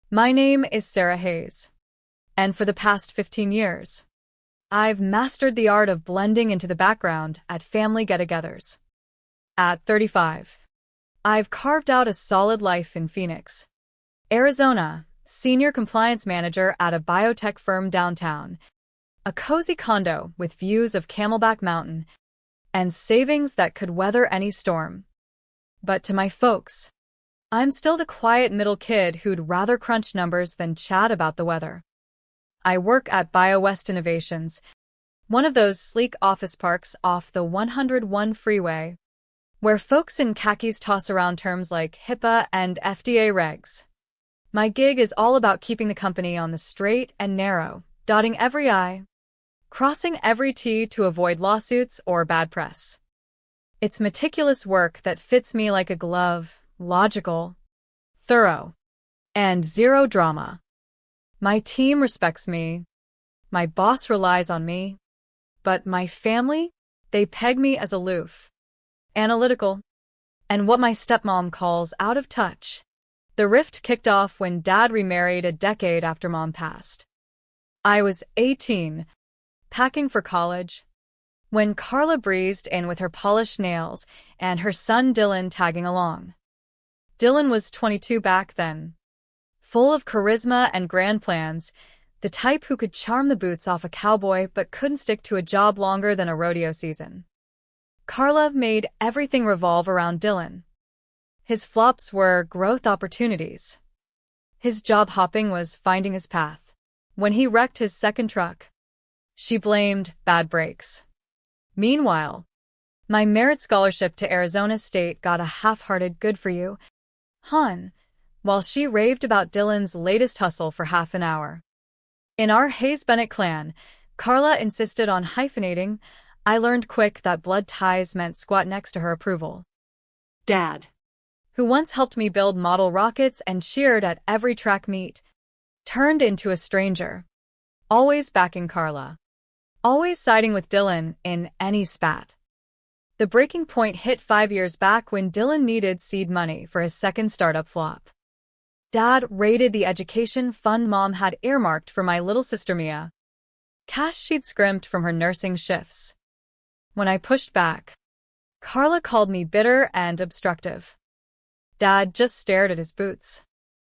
My name is Sarah Hayes, and for the past 15 years, I've mastered the art of blending into the background at family get-togethers. At 35, I've carved out a solid life in Phoenix, Arizona, senior compliance manager at a biotech firm downtown, a cozy condo with views of Camelback Mountain, and savings that could weather any storm. But to my folks, I'm still the quiet middle kid who'd rather crunch numbers than chat about the weather. I work at BioWest Innovations, one of those sleek office parks off the 101 freeway, where folks in khakis toss around terms like HIPAA and FDA regs. My gig is all about keeping the company on the straight and narrow, dotting every I, crossing every T to avoid lawsuits or bad press. It's meticulous work that fits me like a glove, logical, thorough, and zero drama. My team respects me, my boss relies on me, but my family, they peg me as aloof, analytical, and what my stepmom calls out of touch. The rift kicked off when Dad remarried a decade after Mom passed. I was 18, packing for college, when Carla breezed in with her polished nails and her son Dylan tagging along. Dylan was 22 back then, full of charisma and grand plans, the type who could charm the boots off a cowboy but couldn't stick to a job longer than a rodeo season. Carla made everything revolve around Dylan. His flops were growth opportunities. His job hopping was finding his path. When he wrecked his second truck, she blamed bad brakes. Meanwhile, my merit scholarship to Arizona State got a half-hearted good for you, hon, while she raved about Dylan's latest hustle for half an hour. In our Hayes-Bennett clan, Carla insisted on hyphenating. I learned quick that blood ties meant squat next to her approval. Dad, who once helped me build model rockets and cheered at every track meet, turned into a stranger, always backing Carla, always siding with Dylan in any spat. The breaking point hit 5 years back when Dylan needed seed money for his second startup flop. Dad raided the education fund Mom had earmarked for my little sister Mia, cash she'd scrimped from her nursing shifts. When I pushed back, Carla called me bitter and obstructive. Dad just stared at his boots,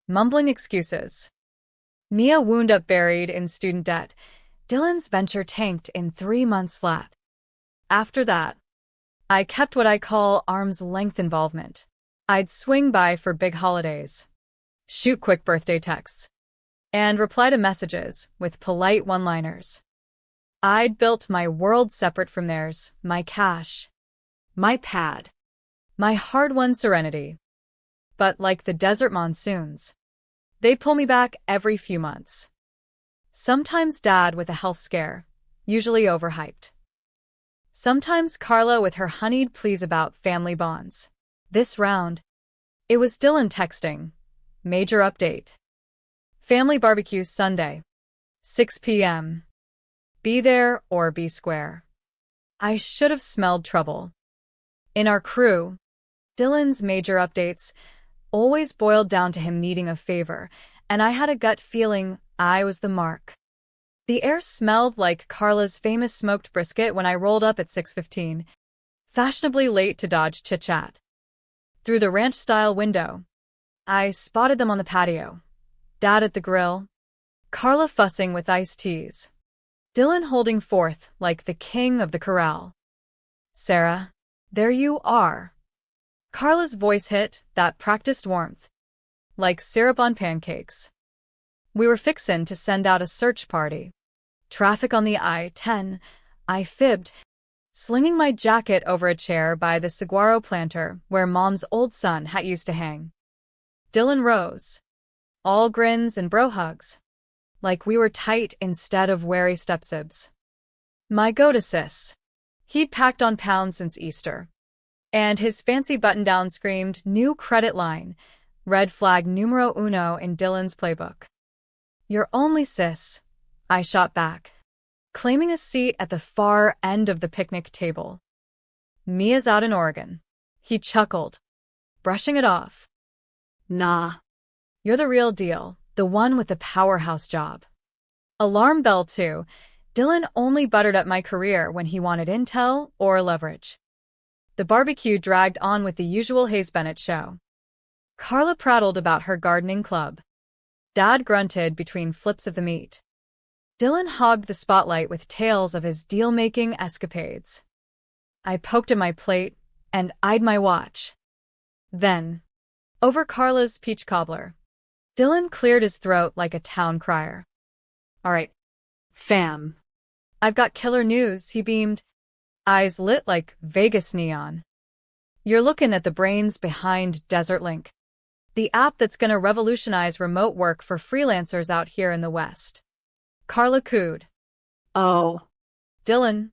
mumbling excuses. Mia wound up buried in student debt. Dylan's venture tanked in 3 months flat. After that, I kept what I call arm's length involvement. I'd swing by for big holidays, shoot quick birthday texts, and reply to messages with polite one-liners. I'd built my world separate from theirs, my cash, my pad, my hard-won serenity. But like the desert monsoons, they pull me back every few months. Sometimes Dad with a health scare, usually overhyped. Sometimes Carla with her honeyed pleas about family bonds. This round, it was Dylan texting. Major update. Family barbecue Sunday, 6 p.m. Be there or be square. I should have smelled trouble. In our crew, Dylan's major updates always boiled down to him needing a favor, and I had a gut feeling I was the mark. The air smelled like Carla's famous smoked brisket when I rolled up at 6:15, fashionably late to dodge chit-chat. Through the ranch-style window, I spotted them on the patio. Dad at the grill, Carla fussing with iced teas, Dylan holding forth like the king of the corral. Sarah, there you are. Carla's voice hit that practiced warmth, like syrup on pancakes. We were fixin' to send out a search party. Traffic on the I-10. I fibbed, slinging my jacket over a chair by the saguaro planter where Mom's old sun hat used to hang. Dylan rose, all grins and bro hugs, like we were tight instead of wary stepsibs. My go-to sis. He'd packed on pounds since Easter, and his fancy button-down screamed new credit line, red flag numero uno in Dylan's playbook. Your only sis, I shot back, claiming a seat at the far end of the picnic table. Mia's out in Oregon. He chuckled, brushing it off. Nah. You're the real deal, The one with the powerhouse job. Alarm bell too. Dylan only buttered up my career when he wanted intel or leverage. The barbecue dragged on with the usual Hayes Bennett show. Carla prattled about her gardening club. Dad grunted between flips of the meat. Dylan hogged the spotlight with tales of his deal-making escapades. I poked at my plate and eyed my watch. Then, over Carla's peach cobbler, Dylan cleared his throat like a town crier. All right, fam. I've got killer news, he beamed, eyes lit like Vegas neon. You're looking at the brains behind Desert Link, the app that's gonna revolutionize remote work for freelancers out here in the West. Carla cooed. Oh. Dylan,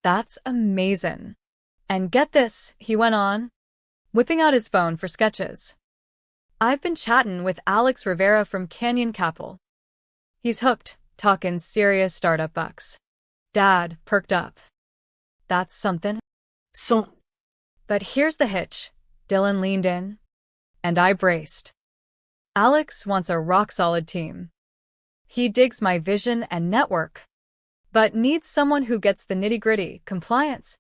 that's amazing. And get this, he went on, whipping out his phone for sketches. I've been chatting with Alex Rivera from Canyon Capital. He's hooked, talking serious startup bucks. Dad perked up. That's something. But here's the hitch. Dylan leaned in, and I braced. Alex wants a rock-solid team. He digs my vision and network, but needs someone who gets the nitty-gritty, compliance,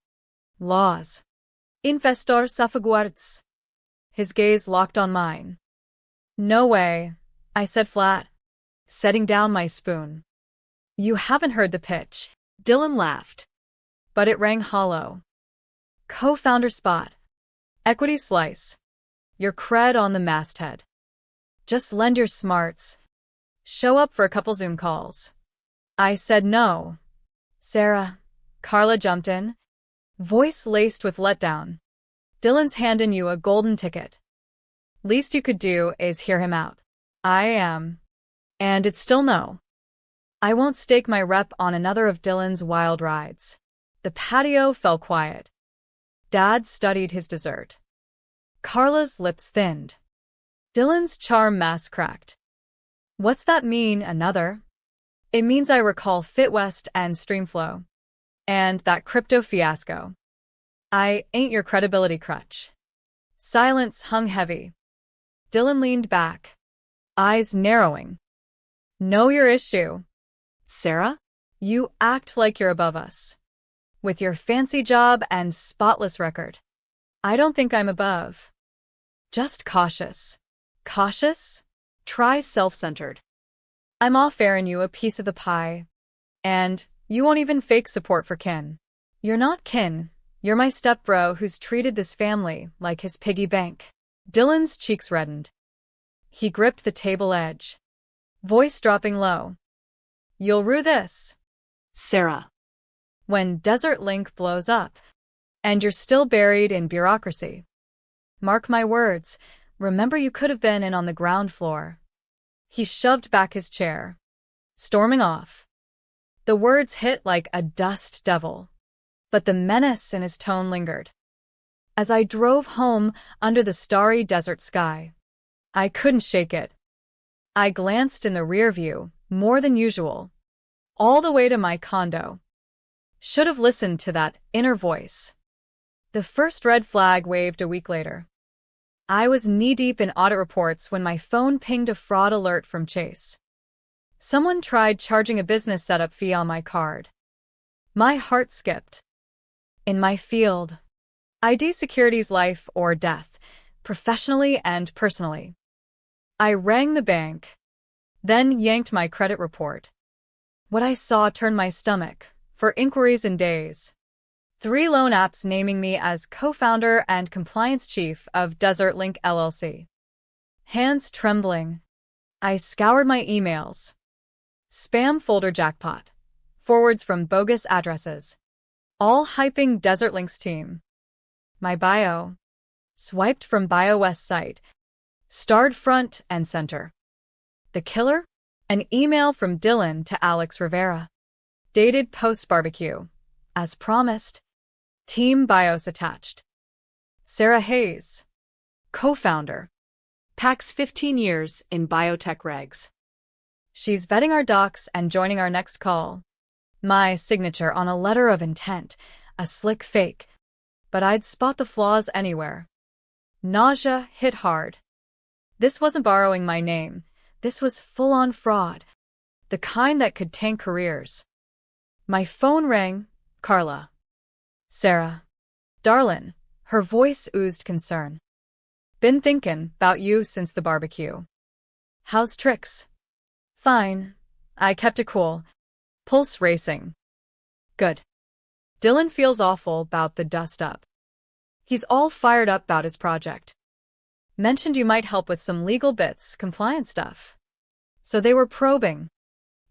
laws. Investor salvaguardas. His gaze locked on mine. No way, I said flat, setting down my spoon. You haven't heard the pitch. Dylan laughed, but it rang hollow. Co-founder spot. Equity slice. Your cred on the masthead. Just lend your smarts. Show up for a couple Zoom calls. I said no. Sarah. Carla jumped in, voice laced with letdown. Dylan's handing you a golden ticket. Least you could do is hear him out. I am. And it's still no. I won't stake my rep on another of Dylan's wild rides. The patio fell quiet. Dad studied his dessert. Carla's lips thinned. Dylan's charm mask cracked. What's that mean, another? It means I recall FitWest and Streamflow. And that crypto fiasco. I ain't your credibility crutch. Silence hung heavy. Dylan leaned back, eyes narrowing. Know your issue. Sarah, you act like you're above us. With your fancy job and spotless record. I don't think I'm above. Just cautious. Cautious? Try self-centered. I'm offering you a piece of the pie. And you won't even fake support for kin. You're not kin. You're my stepbro who's treated this family like his piggy bank. Dylan's cheeks reddened. He gripped the table edge, voice dropping low. You'll rue this, Sarah. When Desert Link blows up, and you're still buried in bureaucracy. Mark my words, remember you could have been in on the ground floor. He shoved back his chair, storming off. The words hit like a dust devil, but the menace in his tone lingered. As I drove home under the starry desert sky, I couldn't shake it. I glanced in the rear view, more than usual, all the way to my condo. Should have listened to that inner voice. The first red flag waved a week later. I was knee-deep in audit reports when my phone pinged a fraud alert from Chase. Someone tried charging a business setup fee on my card. My heart skipped. In my field, ID security's life or death, professionally and personally. I rang the bank, then yanked my credit report. What I saw turned my stomach, for inquiries in days. 3 loan apps naming me as co-founder and compliance chief of Desert Link LLC. Hands trembling, I scoured my emails. Spam folder jackpot. Forwards from bogus addresses. All hyping Desert Link's team. My bio. Swiped from BioWest site. Starred front and center. The killer? An email from Dylan to Alex Rivera. Dated post-barbecue. As promised. Team bios attached. Sarah Hayes. Co-founder. Packs 15 years in biotech regs. She's vetting our docs and joining our next call. My signature on a letter of intent. A slick fake. But I'd spot the flaws anywhere. Nausea hit hard. This wasn't borrowing my name. This was full-on fraud, the kind that could tank careers. My phone rang. Carla. Sarah. Darlin'. Her voice oozed concern. Been thinkin' 'bout you since the barbecue. How's tricks? Fine. I kept it cool. Pulse racing. Good. Dylan feels awful 'bout the dust-up. He's all fired up 'bout his project. Mentioned you might help with some legal bits, compliance stuff. So they were probing.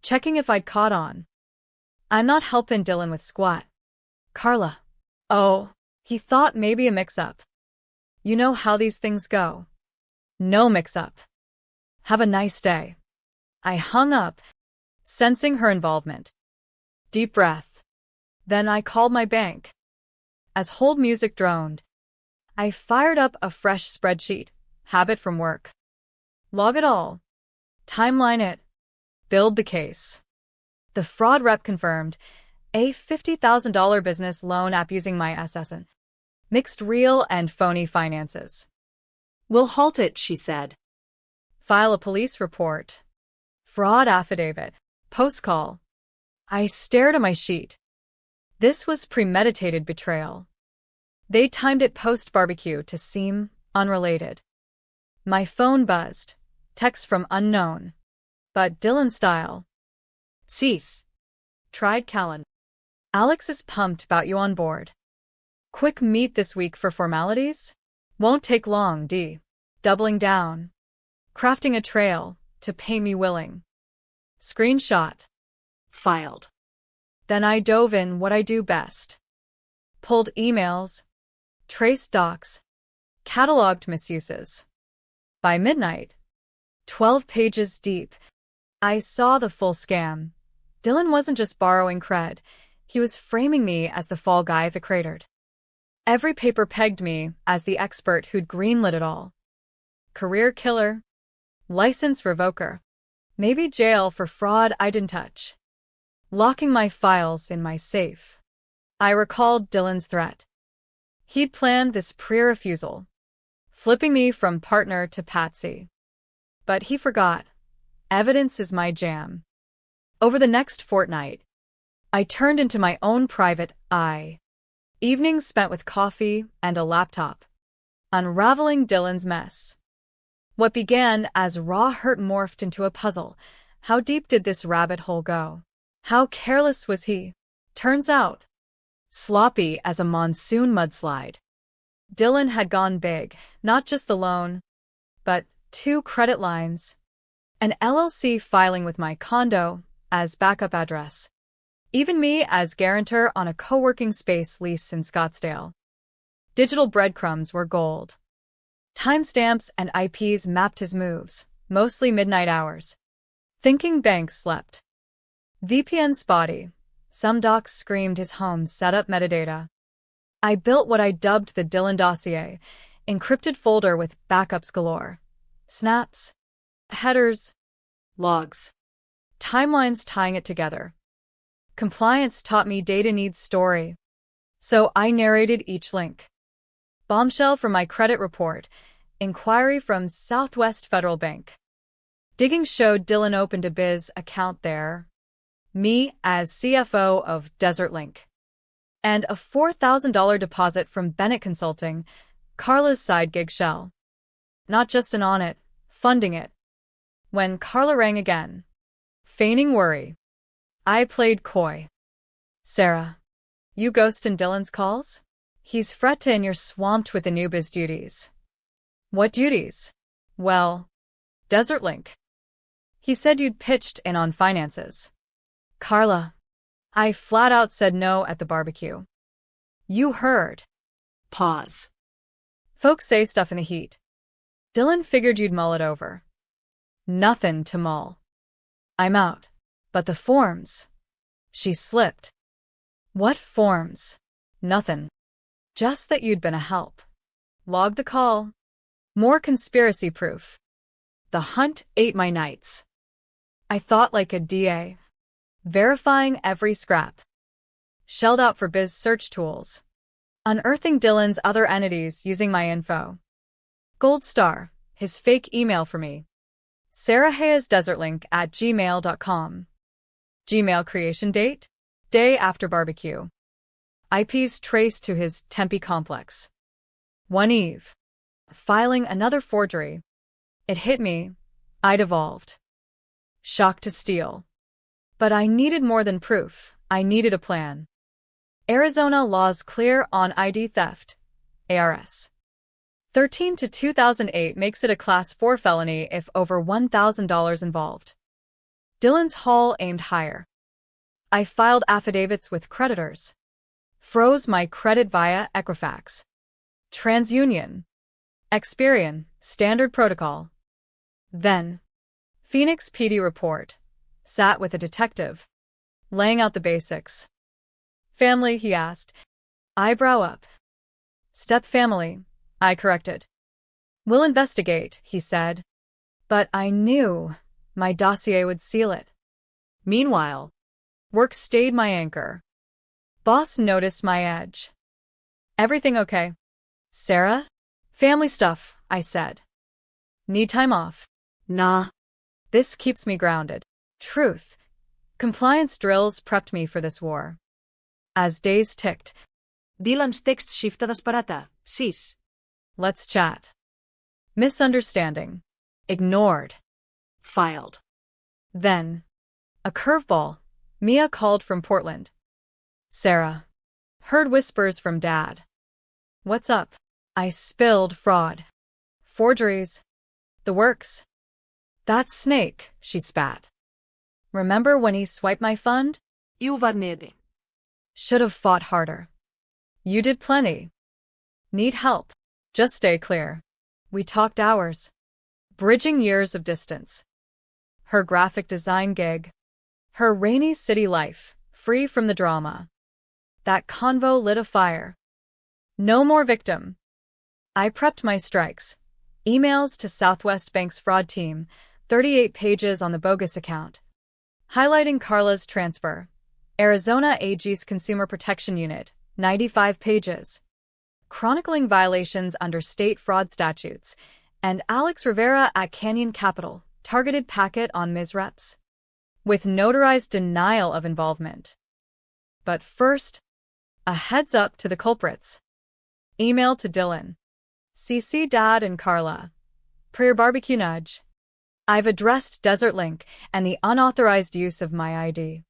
Checking if I'd caught on. I'm not helping Dylan with squat. Carla. Oh, he thought maybe a mix-up. You know how these things go. No mix-up. Have a nice day. I hung up, sensing her involvement. Deep breath. Then I called my bank. As hold music droned, I fired up a fresh spreadsheet, habit from work. Log it all. Timeline it. Build the case. The fraud rep confirmed, a $50,000 business loan app using my SSN. Mixed real and phony finances. We'll halt it, she said. File a police report. Fraud affidavit. Post call. I stared at my sheet. This was premeditated betrayal. They timed it post-barbecue to seem unrelated. My phone buzzed. Text from unknown. But Dylan style. Cease. Tried Callan. Alex is pumped about you on board. Quick meet this week for formalities? Won't take long, D. Doubling down. Crafting a trail to pay me willing. Screenshot. Filed. Then I dove in what I do best. Pulled emails. Traced docs. Cataloged misuses. By midnight, 12 pages deep, I saw the full scam. Dylan wasn't just borrowing cred, he was framing me as the fall guy if it cratered. Every paper pegged me as the expert who'd greenlit it all. Career killer. License revoker. Maybe jail for fraud I didn't touch. Locking my files in my safe. I recalled Dylan's threat. He'd planned this pre-refusal, flipping me from partner to patsy. But he forgot. Evidence is my jam. Over the next fortnight, I turned into my own private eye. Evenings spent with coffee and a laptop, unraveling Dylan's mess. What began as raw hurt morphed into a puzzle. How deep did this rabbit hole go? How careless was he? Turns out, sloppy as a monsoon mudslide. Dylan had gone big, not just the loan, but 2 credit lines, an LLC filing with my condo as backup address, even me as guarantor on a co-working space lease in Scottsdale. Digital breadcrumbs were gold. Timestamps and IPs mapped his moves, mostly midnight hours. Thinking banks slept. VPN spotty. Some docs screamed his home set up metadata. I built what I dubbed the Dylan dossier, encrypted folder with backups galore. Snaps. Headers. Logs. Timelines tying it together. Compliance taught me data needs story. So I narrated each link. Bombshell from my credit report. Inquiry from Southwest Federal Bank. Digging showed Dylan opened a biz account there. Me as CFO of Desert Link. And a $4,000 deposit from Bennett Consulting, Carla's side gig shell. Not just an on it, funding it. When Carla rang again, feigning worry, I played coy. Sarah, you ghostin' Dylan's calls? He's fretta and you're swamped with the new biz duties. What duties? Well, Desert Link. He said you'd pitched in on finances. Carla, I flat out said no at the barbecue. You heard. Pause. Folks say stuff in the heat. Dylan figured you'd mull it over. Nothin' to mull. I'm out. But the forms. She slipped. What forms? Nothin'. Just that you'd been a help. Log the call. More conspiracy proof. The hunt ate my nights. I thought like a DA. Verifying every scrap. Shelled out for biz search tools. Unearthing Dylan's other entities using my info. Gold star, his fake email for me. sarahhayesdesertlink@gmail.com. Gmail creation date? Day after barbecue. IPs traced to his Tempe complex. One eve. Filing another forgery. It hit me. I devolved. Shock to steel. But I needed more than proof. I needed a plan. Arizona laws clear on ID theft. ARS. 13 to 2008 makes it a Class 4 felony if over $1,000 involved. Dylan's haul aimed higher. I filed affidavits with creditors. Froze my credit via Equifax. TransUnion. Experian, standard protocol. Then, Phoenix PD report. Sat with a detective. Laying out the basics. Family, he asked. Eyebrow up. Step family, I corrected. We'll investigate, he said. But I knew my dossier would seal it. Meanwhile, Work stayed my anchor. Boss noticed my edge. Everything okay? Sarah? Family stuff, I said. Need time off? nah. This keeps me grounded. Truth. Compliance drills prepped me for this war. As days ticked, Dylan's text skiftades parata, sis. let's chat. Misunderstanding. Ignored. Filed. Then, a curveball. Mia called from Portland. Sarah. Heard whispers from Dad. What's up? I spilled fraud. Forgeries. The works. That's Snake, she spat. Remember when he swiped my fund? You var nede. Should have fought harder. You did plenty. Need help. Just stay clear. We talked hours. Bridging years of distance. Her graphic design gig. Her rainy city life, free from the drama. That convo lit a fire. No more victim. I prepped my strikes. Emails to Southwest Bank's fraud team, 38 pages on the bogus account. Highlighting Carla's transfer. Arizona AG's Consumer Protection Unit, 95 pages. Chronicling violations under state fraud statutes. And Alex Rivera at Canyon Capital, targeted packet on misreps. With notarized denial of involvement. But first, a heads up to the culprits. Email to Dylan. CC Dad and Carla. Prayer barbecue nudge. I've addressed Desert Link and the unauthorized use of my ID.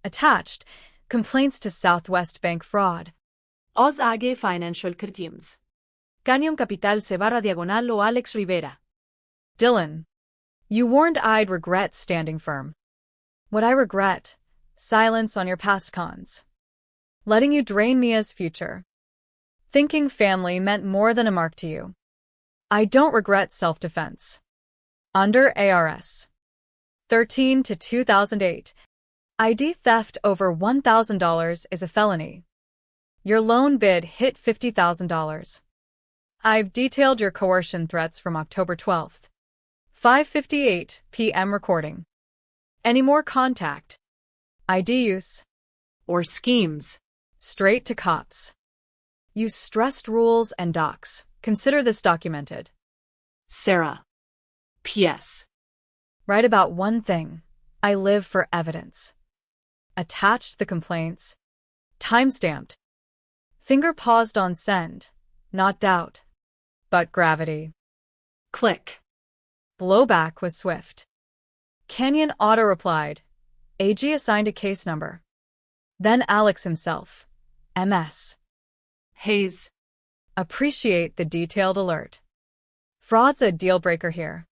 Attached, complaints to Southwest Bank fraud. Oz AG Financial Crimes. Canyon Capital se barra diagonal o Alex Rivera. Dylan. You warned I'd regret standing firm. What I regret, silence on your past cons. Letting you drain Mia's future. Thinking family meant more than a mark to you. I don't regret self-defense. Under ARS. 13 to 2008. ID theft over $1,000 is a felony. Your loan bid hit $50,000. I've detailed your coercion threats from October 12th. 5:58 p.m. recording. Any more contact? ID use? Or schemes. Straight to cops. You stressed rules and docs. Consider this documented. Sarah. P.S. Write about one thing. I live for evidence. Attached the complaints. Timestamped. Finger paused on send. Not doubt. But gravity. Click. Blowback was swift. Canyon auto-replied. AG assigned a case number. Then Alex himself. MS. Hayes. Appreciate the detailed alert. Fraud's a deal-breaker here.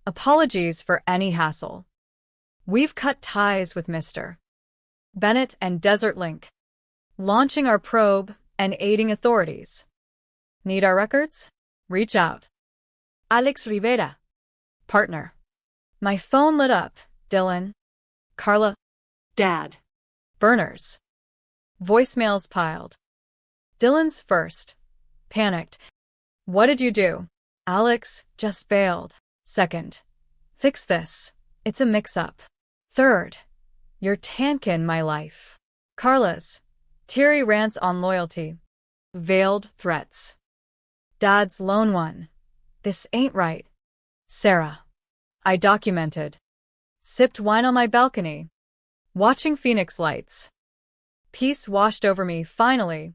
Apologies for any hassle. We've cut ties with Mr. Bennett and Desert Link. Launching our probe and aiding authorities. Need our records? Reach out. Alex Rivera. Partner. My phone lit up. Dylan. Carla. Dad. Burners. Voicemails piled. Dylan's first. Panicked. What did you do? Alex just bailed. Second. Fix this. It's a mix-up. Third. You're tankin' my life. Carla's. Teary rants on loyalty. Veiled threats. Dad's lone one. This ain't right. Sarah. I documented. Sipped wine on my balcony. Watching Phoenix lights. Peace washed over me, finally.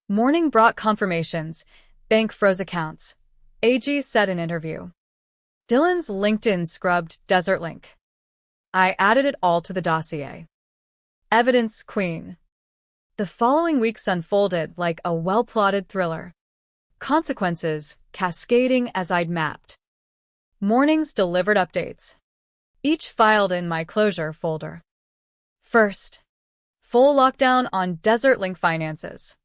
Morning brought confirmations. Bank froze accounts. AG said in interview. Dylan's LinkedIn scrubbed Desert Link. I added it all to the dossier. Evidence queen. The following weeks unfolded like a well-plotted thriller. Consequences cascading as I'd mapped. Mornings delivered updates. Each filed in my closure folder. First, full lockdown on Desert Link finances.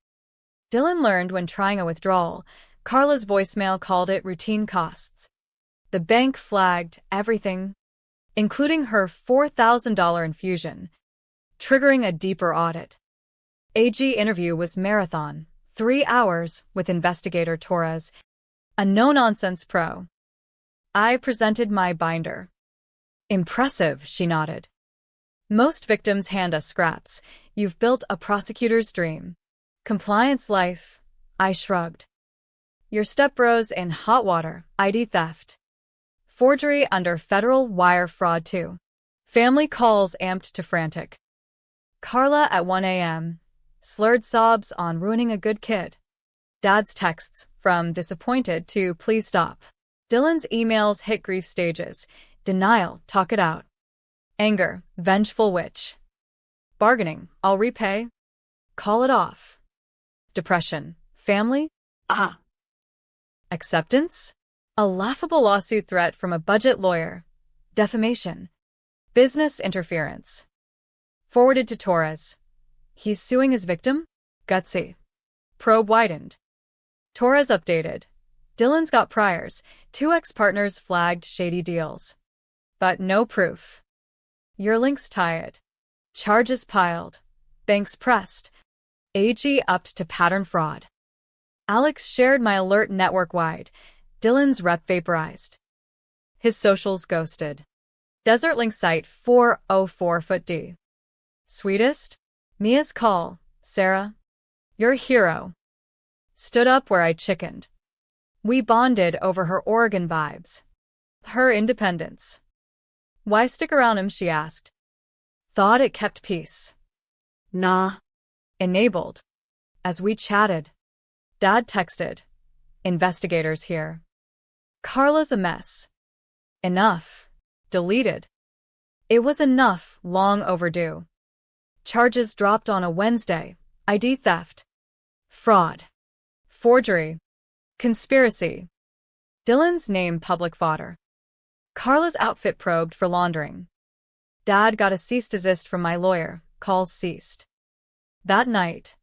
Dylan learned when trying a withdrawal. Carla's voicemail called it routine costs. The bank flagged everything, including her $4,000 infusion, triggering a deeper audit. AG interview was marathon, 3 hours with investigator Torres, a no-nonsense pro. I presented my binder. Impressive, she nodded. Most victims hand us scraps. You've built a prosecutor's dream. Compliance life, I shrugged. Your stepbro's in hot water, ID theft. Forgery under federal wire fraud too. Family calls amped to frantic. Carla at 1 a.m. Slurred sobs on ruining a good kid. Dad's texts from disappointed to please stop. Dylan's emails hit grief stages. Denial, talk it out. Anger, vengeful witch. Bargaining, I'll repay. Call it off. Depression, family? Acceptance? A laughable lawsuit threat from a budget lawyer. Defamation. Business interference. Forwarded to Torres. He's suing his victim? Gutsy. Probe widened. Torres updated. Dylan's got priors. 2 ex-partners flagged shady deals. But no proof. Your links tie it. Charges piled. Banks pressed. AG upped to pattern fraud. Alex shared my alert network-wide. Dylan's rep vaporized. His socials ghosted. Desert Link site 404-foot-D. Sweetest? Mia's call, Sarah. Your hero. Stood up where I chickened. We bonded over her Oregon vibes. Her independence. Why stick around him, she asked. Thought it kept peace. Nah. Enabled. As we chatted. Dad texted. Investigators here. Carla's a mess. Enough. Deleted. It was enough, long overdue. Charges dropped on a Wednesday. ID theft. Fraud. Forgery. Conspiracy. Dylan's name public fodder. Carla's outfit probed for laundering. Dad got a cease desist from my lawyer. Calls ceased. That night.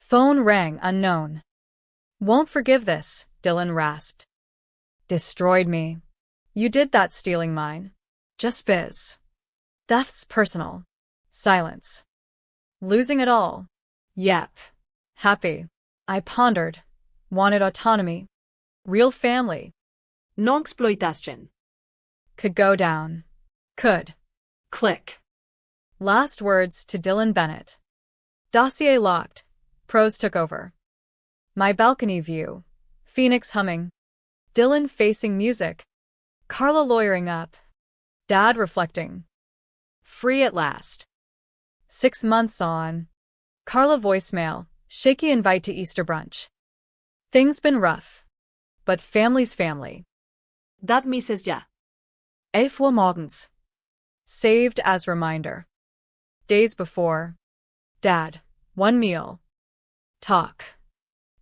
Phone rang unknown. Won't forgive this, Dylan rasped. Destroyed me. You did that stealing mine. Just biz. Theft's personal. Silence. Losing it all. Yep. Happy. I pondered. Wanted autonomy. Real family. No exploitation. Could go down. Could. Click. Last words to Dylan Bennett. Dossier locked. Pros took over. My balcony view. Phoenix humming. Dylan facing music. Carla lawyering up. Dad reflecting. Free at last. 6 months on. Carla voicemail. Shaky invite to Easter brunch. Things been rough. But family's family. Dat misses ja. 11 Uhr morgens. Saved as reminder. Days before. Dad. 1 meal. Talk.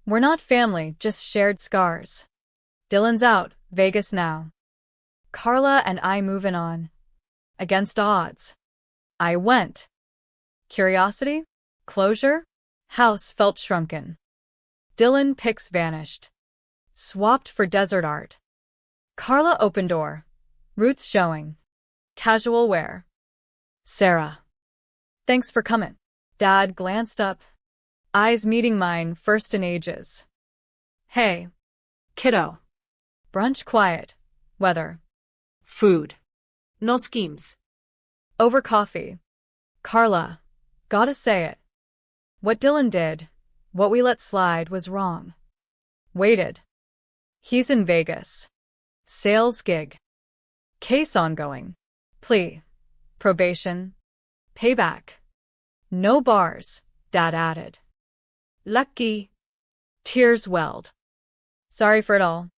We're not family, just shared scars. Dylan's out, Vegas now. Carla and I moving on. Against odds. I went. Curiosity? Closure? House felt shrunken. Dylan pics vanished. Swapped for desert art. Carla open door. Roots showing. Casual wear. Sarah. Thanks for coming. Dad glanced up. Eyes meeting mine first in ages. Hey. Kiddo. Brunch quiet. Weather. Food. No schemes. Over coffee. Carla. Gotta say it. What Dylan did, what we let slide was wrong. Waited. He's in Vegas. Sales gig. Case ongoing. Plea. Probation. Payback. No bars, Dad added. Lucky. Tears welled. Sorry for it all.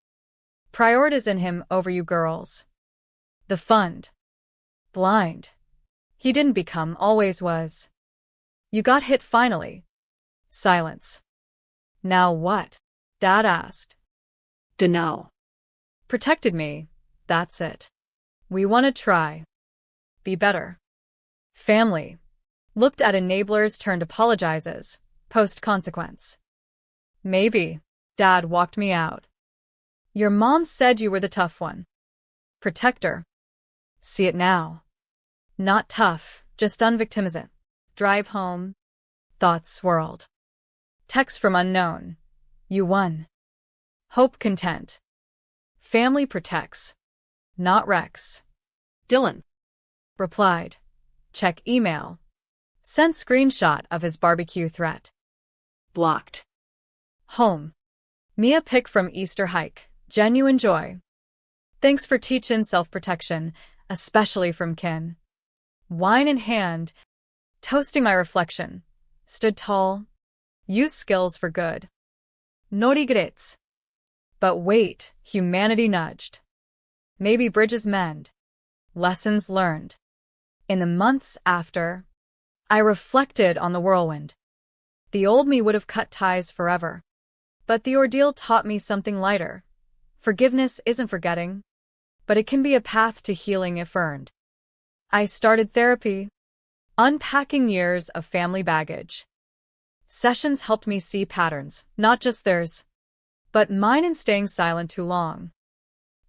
Priorities in him over you girls. The fund. Blind. He didn't become, always was. You got hit finally. Silence. Now what? Dad asked. Dunno. Protected me. That's it. We want to try. Be better. Family. Looked at enablers turned apologizes. Post-consequence. Maybe. Dad walked me out. Your mom said you were the tough one. Protector. See it now. Not tough, just unvictimizant. Drive home. Thoughts swirled. Text from unknown. You won. Hope content. Family protects. Not Rex. Dylan. Replied. Check email. Sent screenshot of his barbecue threat. Blocked. Home. Mia pic from Easter hike. Genuine joy. Thanks for teachin' self-protection, especially from kin. Wine in hand. Toasting my reflection. Stood tall. Use skills for good. No regrets. But wait, humanity nudged. Maybe bridges mend. Lessons learned. In the months after, I reflected on the whirlwind. The old me would have cut ties forever. But the ordeal taught me something lighter. Forgiveness isn't forgetting, but it can be a path to healing if earned. I started therapy, unpacking years of family baggage. Sessions helped me see patterns, not just theirs, but mine in staying silent too long.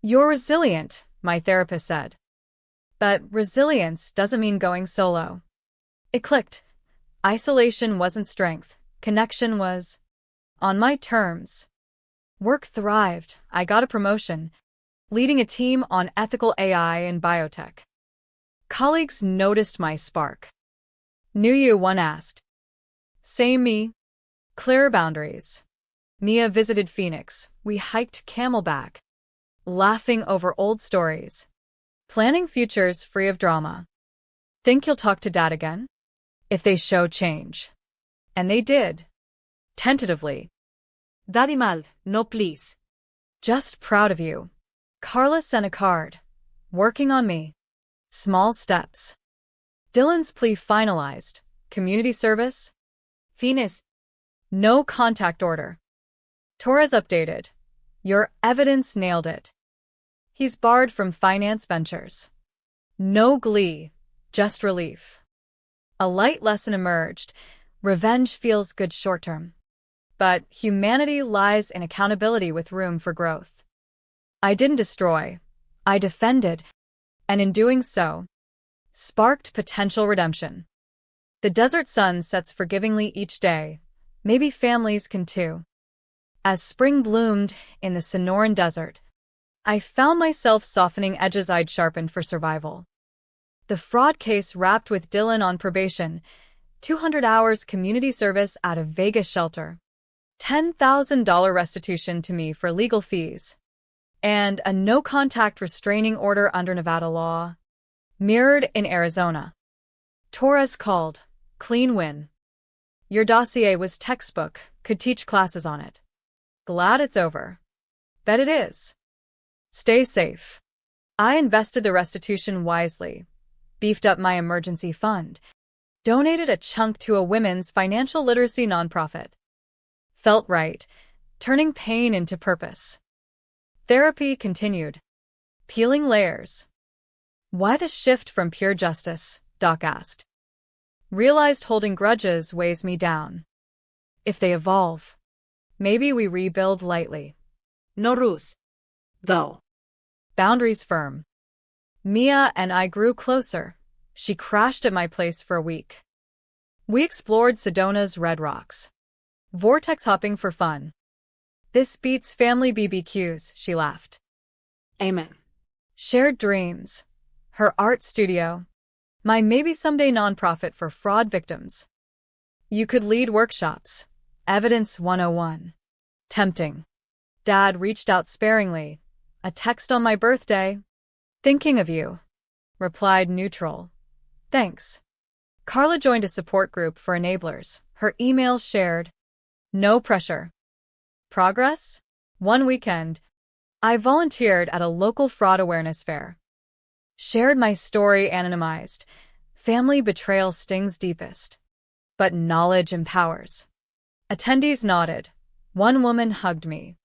You're resilient, my therapist said. But resilience doesn't mean going solo. It clicked. Isolation wasn't strength. Connection was. On my terms. Work thrived. I got a promotion, leading a team on ethical AI and biotech. Colleagues noticed my spark. Knew you, one asked. Same me. Clear boundaries. Mia visited Phoenix. We hiked Camelback, laughing over old stories. Planning futures free of drama. Think you'll talk to Dad again? If they show change. And they did. Tentatively. Daddy mal, no please. Just proud of you. Carla sent a card. Working on me. Small steps. Dylan's plea finalized. Community service. Fines. No contact order. Torres updated. Your evidence nailed it. He's barred from finance ventures. No glee, just relief. A light lesson emerged. Revenge feels good short-term. But humanity lies in accountability with room for growth. I didn't destroy. I defended. And in doing so, sparked potential redemption. The desert sun sets forgivingly each day. Maybe families can too. As spring bloomed in the Sonoran desert, I found myself softening edges I'd sharpened for survival. The fraud case wrapped with Dylan on probation, 200 hours community service at a Vegas shelter, $10,000 restitution to me for legal fees, and a no-contact restraining order under Nevada law, mirrored in Arizona. Torres called. Clean win. Your dossier was textbook, could teach classes on it. Glad it's over. Bet it is. Stay safe. I invested the restitution wisely, beefed up my emergency fund, donated a chunk to a women's financial literacy nonprofit. Felt right, turning pain into purpose. Therapy continued. Peeling layers. Why the shift from pure justice? Doc asked. Realized holding grudges weighs me down. If they evolve, maybe we rebuild lightly. No ruse. Though. Boundaries firm. Mia and I grew closer. She crashed at my place for a week. We explored Sedona's red rocks. Vortex hopping for fun. This beats family BBQs, she laughed. Amen. Shared dreams. Her art studio. My maybe someday nonprofit for fraud victims. You could lead workshops. Evidence 101. Tempting. Dad reached out sparingly. A text on my birthday. Thinking of you. Replied neutral. Thanks. Carla joined a support group for enablers. Her emails shared. No pressure. Progress? One weekend. I volunteered at a local fraud awareness fair. Shared my story anonymized. Family betrayal stings deepest. But knowledge empowers. Attendees nodded. One woman hugged me.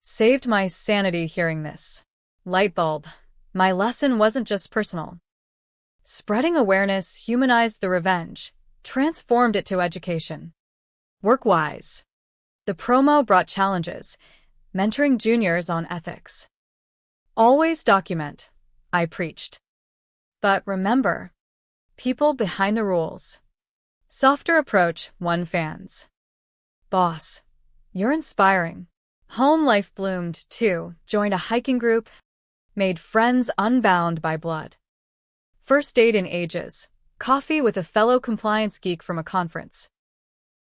Saved my sanity hearing this. Light bulb. My lesson wasn't just personal. Spreading awareness humanized the revenge, transformed it to education. Work-wise. The promo brought challenges, mentoring juniors on ethics. Always document, I preached. But remember, people behind the rules. Softer approach won fans. Boss, you're inspiring. Home life bloomed, too, joined a hiking group, made friends unbound by blood. First date in ages, coffee with a fellow compliance geek from a conference.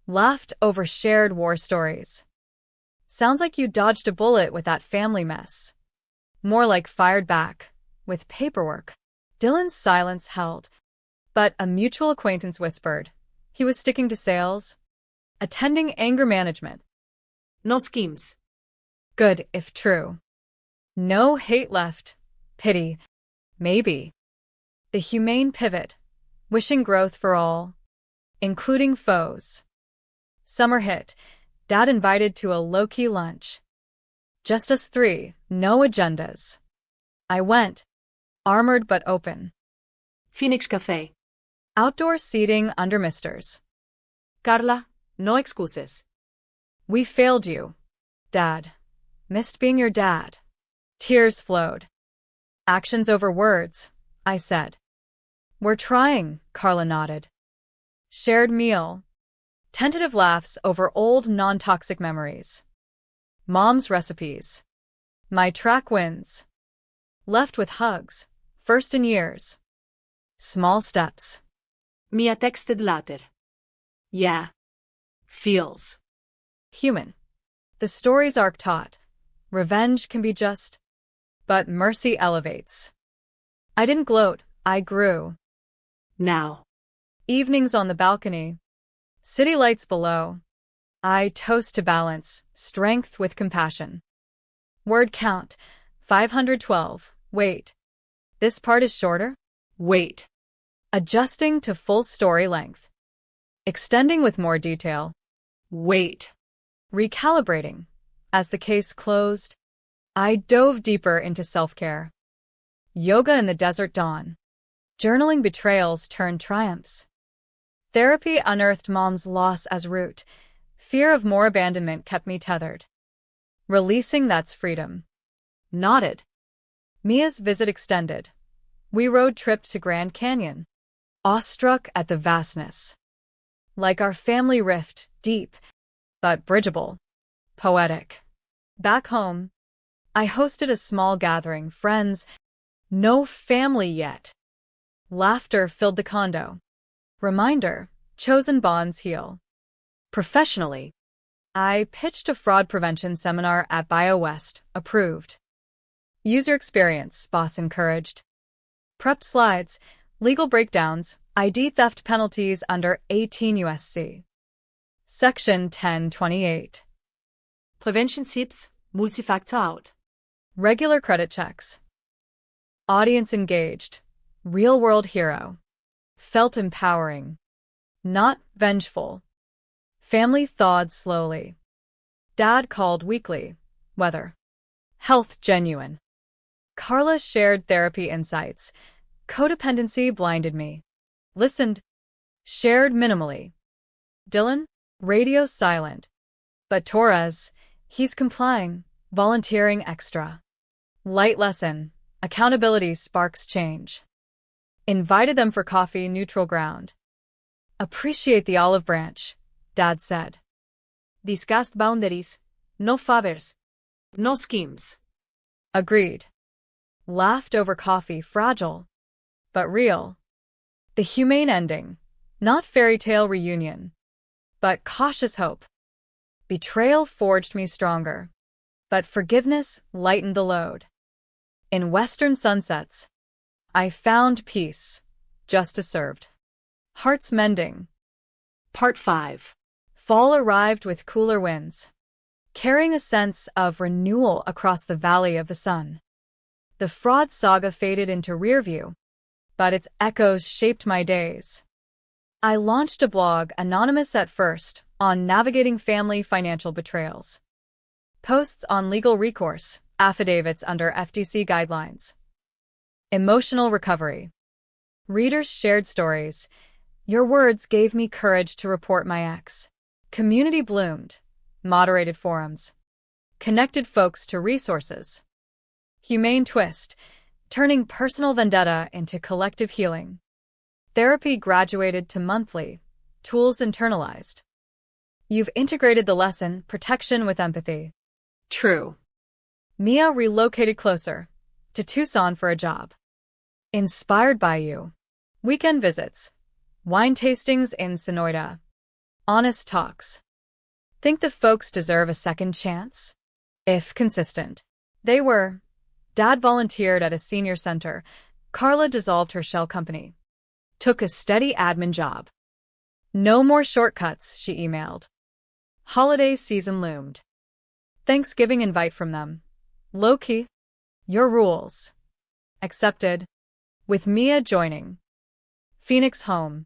Laughed over shared war stories. Sounds like you dodged a bullet with that family mess. More like fired back, with paperwork. Dylan's silence held, but a mutual acquaintance whispered. He was sticking to sales, attending anger management. No schemes. Good, if true. No hate left. Pity. Maybe. The humane pivot, wishing growth for all, including foes. Summer hit. Dad invited to a low-key lunch. Just us three, no agendas. I went, armored but open. Phoenix Cafe. Outdoor seating under misters. Carla, no excuses. We failed you, Dad. Missed being your dad. Tears flowed. Actions over words, I said. We're trying, Carla nodded. Shared meal. Tentative laughs over old non-toxic memories. Mom's recipes. My track wins. Left with hugs, first in years. Small steps. Mia texted later. Yeah. Feels. Human. The story's arc taught. Revenge can be just, but mercy elevates. I didn't gloat, I grew. Now. Evenings on the balcony. City lights below. I toast to balance, strength with compassion. Word count, 512. Wait. This part is shorter? Wait. Adjusting to full story length. Extending with more detail. Wait. Recalibrating. As the case closed, I dove deeper into self-care. Yoga in the desert dawn. Journaling betrayals turned triumphs. Therapy unearthed Mom's loss as root. Fear of more abandonment kept me tethered. Releasing that's freedom. Nodded. Mia's visit extended. We road tripped to Grand Canyon. Awestruck at the vastness. Like our family rift, deep, but bridgeable. Poetic. Back home, I hosted a small gathering, friends, no family yet. Laughter filled the condo. Reminder, chosen bonds heal. Professionally, I pitched a fraud prevention seminar at BioWest, approved. User experience, boss encouraged. Prep slides, legal breakdowns, ID theft penalties under 18 USC. Section 1028. Prevention tips, multi-factor out. Regular credit checks. Audience engaged. Real-world hero. Felt empowering. Not vengeful. Family thawed slowly. Dad called weekly. Weather. Health genuine. Carla shared therapy insights. Codependency blinded me. Listened. Shared minimally. Dylan? Radio silent. But Torres, he's complying, volunteering extra. Light lesson. Accountability sparks change. Invited them for coffee, neutral ground. Appreciate the olive branch, Dad said. Discussed boundaries, no favors, no schemes. Agreed. Laughed over coffee, fragile, but real. The humane ending, not fairy tale reunion, but cautious hope. Betrayal forged me stronger, but forgiveness lightened the load. In western sunsets, I found peace, justice served. Hearts mending. Part 5. Fall arrived with cooler winds, carrying a sense of renewal across the valley of the sun. The fraud saga faded into rear view, but its echoes shaped my days. I launched a blog, anonymous at first, on navigating family financial betrayals. Posts on legal recourse, affidavits under FTC guidelines. Emotional recovery. Readers shared stories. Your words gave me courage to report my ex. Community bloomed. Moderated forums. Connected folks to resources. Humane twist, turning personal vendetta into collective healing. Therapy graduated to monthly. Tools internalized. You've integrated the lesson, protection with empathy. True. Mia relocated closer to Tucson for a job. Inspired by you. Weekend visits. Wine tastings in Sonoita. Honest talks. Think the folks deserve a second chance? If consistent. They were. Dad volunteered at a senior center. Carla dissolved her shell company. Took a steady admin job. No more shortcuts, she emailed. Holiday season loomed. Thanksgiving invite from them. Low-key. Your rules. Accepted. With Mia joining. Phoenix home.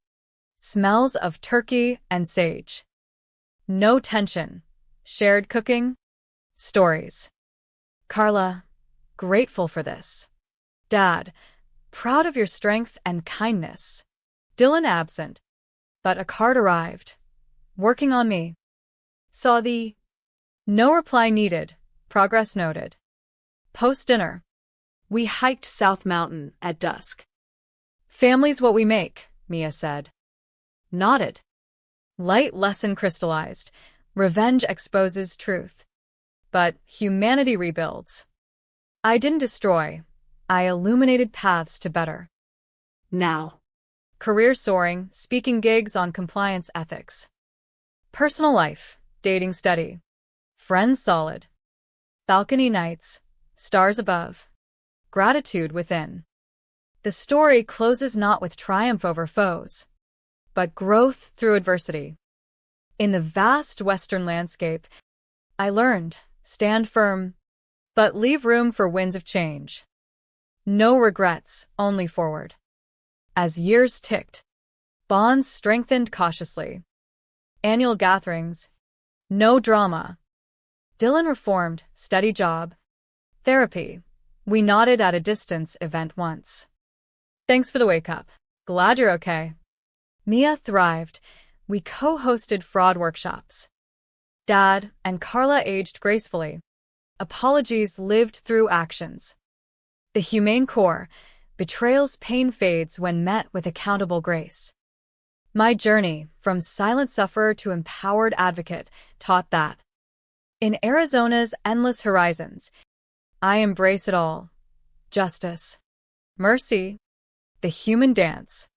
Smells of turkey and sage. No tension. Shared cooking. Stories. Carla, grateful for this. Dad, proud of your strength and kindness. Dylan absent. But a card arrived. Working on me. Saw the. No reply needed. Progress noted. Post-dinner. We hiked South Mountain at dusk. Family's what we make, Mia said. Nodded. Light lesson crystallized. Revenge exposes truth. But humanity rebuilds. I didn't destroy. I illuminated paths to better. Now. Career soaring, speaking gigs on compliance ethics. Personal life, dating steady. Friends solid. Balcony nights, stars above. Gratitude within. The story closes not with triumph over foes, but growth through adversity. In the vast western landscape, I learned, stand firm, but leave room for winds of change. No regrets, only forward. As years ticked, bonds strengthened cautiously. Annual gatherings, no drama. Dylan reformed, steady job. Therapy, we nodded at a distance event once. Thanks for the wake-up. Glad you're okay. Mia thrived. We co-hosted fraud workshops. Dad and Carla aged gracefully. Apologies lived through actions. The humane core, betrayal's pain fades when met with accountable grace. My journey, from silent sufferer to empowered advocate, taught that. In Arizona's endless horizons, I embrace it all. Justice. Mercy. The human dance.